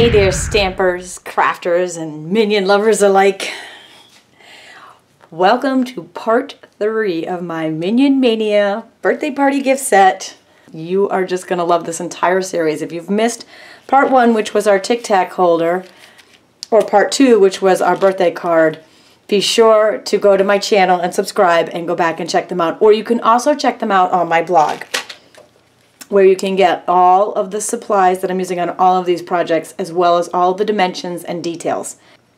Hey there, stampers, crafters, and minion lovers alike. Welcome to part 3 of my Minion Mania birthday party gift set. You are just going to love this entire series. If you've missed part 1, which was our Tic Tac holder, or part 2, which was our birthday card, be sure to go to my channel and subscribe and go back and check them out. Or you can also check them out on my blog, where you can get all of the supplies that I'm using on all of these projects, as well as all the dimensions and details.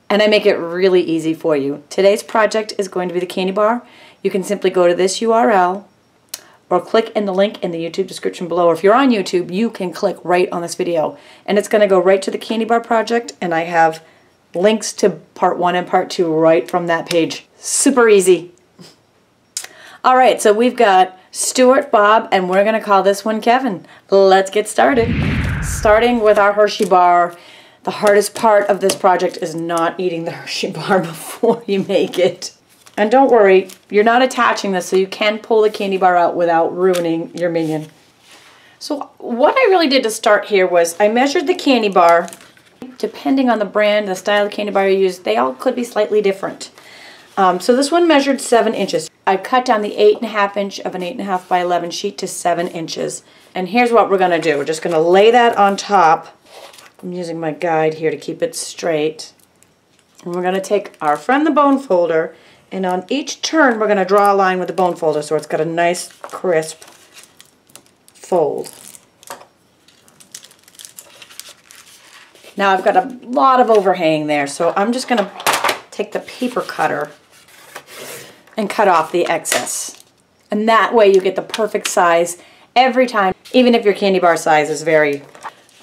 And I make it really easy for you. Today's project is going to be the candy bar. You can simply go to this URL or click in the link in the YouTube description below. Or if you're on YouTube, you can click right on this video. And it's going to go right to the candy bar project, and I have links to part 1 and part 2 right from that page. Super easy. Alright, so we've got Stuart, Bob, and we're going to call this one Kevin. Let's get started. Starting with our Hershey bar. The hardest part of this project is not eating the Hershey bar before you make it. And don't worry, you're not attaching this, so you can pull the candy bar out without ruining your minion. So what I really did to start here was I measured the candy bar. Depending on the brand, the style of candy bar you use, they all could be slightly different. So this one measured 7 inches. I cut down the 8.5 inch of an 8.5 by 11 sheet to 7 inches. And here's what we're going to do. We're just going to lay that on top. I'm using my guide here to keep it straight. And we're going to take our friend the bone folder, and on each turn we're going to draw a line with the bone folder so it's got a nice crisp fold. Now I've got a lot of overhang there, so I'm just going to take the paper cutter and cut off the excess. And that way you get the perfect size every time, even if your candy bar sizes vary.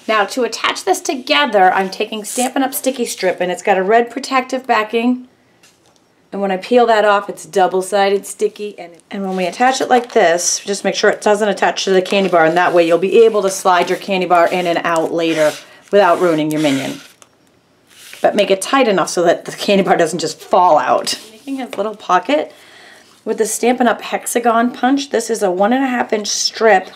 Now to attach this together, I'm taking Stampin' Up sticky strip, and it's got a red protective backing. And when I peel that off, it's double-sided sticky. And when we attach it like this, just make sure it doesn't attach to the candy bar, and that way you'll be able to slide your candy bar in and out later without ruining your minion. But make it tight enough so that the candy bar doesn't just fall out. Making his little pocket with the Stampin' Up Hexagon punch. This is a 1.5 inch strip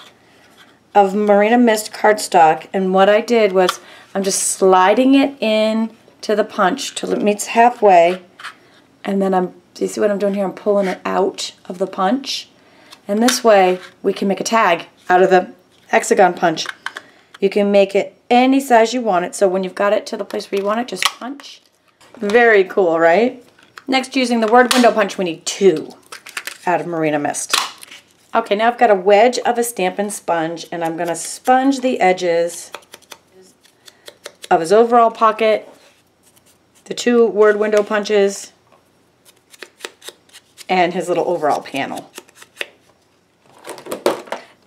of Marina Mist cardstock, and what I did was I'm just sliding it in to the punch till it meets halfway, and then do you see what I'm doing here? I'm pulling it out of the punch, and this way we can make a tag out of the hexagon punch. You can make it any size you want it, so when you've got it to the place where you want it, just punch. Very cool, right? Next, using the word window punch, we need 2 out of Marina Mist. Okay, now I've got a wedge of a Stampin' Sponge, and I'm going to sponge the edges of his overall pocket, the 2 word window punches, and his little overall panel.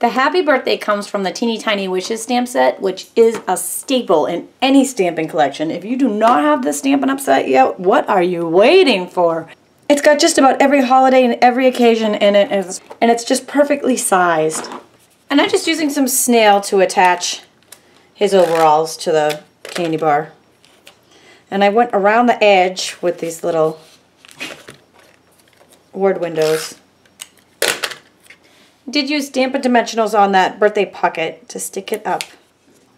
The Happy Birthday comes from the Teeny Tiny Wishes stamp set, which is a staple in any stamping collection. If you do not have the Stampin' Up set yet, what are you waiting for? It's got just about every holiday and every occasion in it, and it's just perfectly sized. And I'm just using some snail to attach his overalls to the candy bar. And I went around the edge with these little word windows. Did use Stampin' Dimensionals on that birthday pocket to stick it up.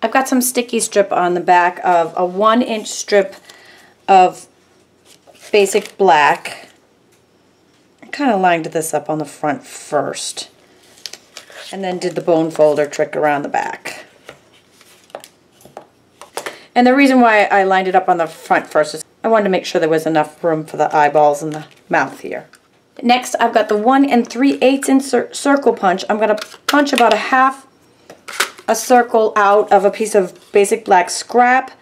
I've got some sticky strip on the back of a 1 inch strip of basic black. I kind of lined this up on the front first, and then did the bone folder trick around the back. And the reason why I lined it up on the front first is I wanted to make sure there was enough room for the eyeballs and the mouth here. Next, I've got the 1 3/8 inch circle punch. I'm going to punch about a circle out of a piece of basic black scrap,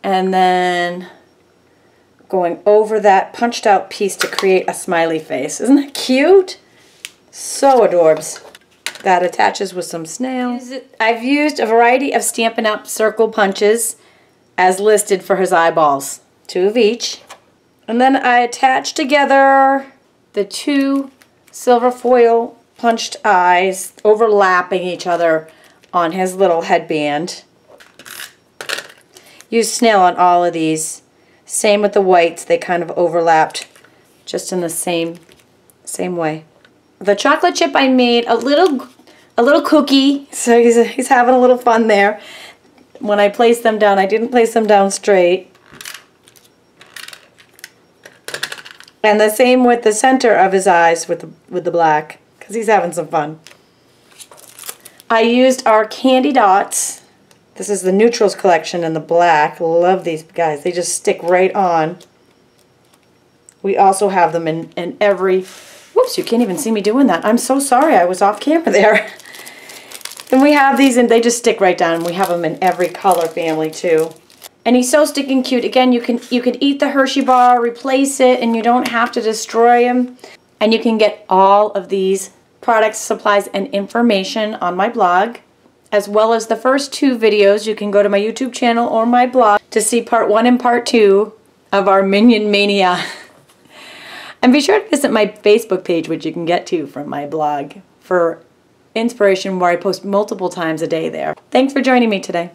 and then going over that punched out piece to create a smiley face. Isn't that cute? So adorbs. That attaches with some snail. I've used a variety of Stampin' Up circle punches as listed for his eyeballs. 2 of each. And then I attach together the 2 silver foil punched eyes overlapping each other on his little headband. Use snail on all of these. Same with the whites, they kind of overlapped just in the same way. The chocolate chip I made a little cookie, so he's having a little fun there. when I placed them down, I didn't place them down straight. And the same with the center of his eyes with the black, because he's having some fun. I used our candy dots. This is the Neutrals collection in the black. Love these guys. They just stick right on. We also have them in every... Whoops, you can't even see me doing that. I'm so sorry. I was off camera there. And we have these, and they just stick right down. We have them in every color family, too. And he's so stinking cute. Again, you can eat the Hershey bar, replace it, and you don't have to destroy him. And you can get all of these products, supplies, and information on my blog, as well as the first 2 videos. You can go to my YouTube channel or my blog to see part 1 and part 2 of our Minion Mania. And be sure to visit my Facebook page, which you can get to from my blog, for inspiration where I post multiple times a day there. Thanks for joining me today.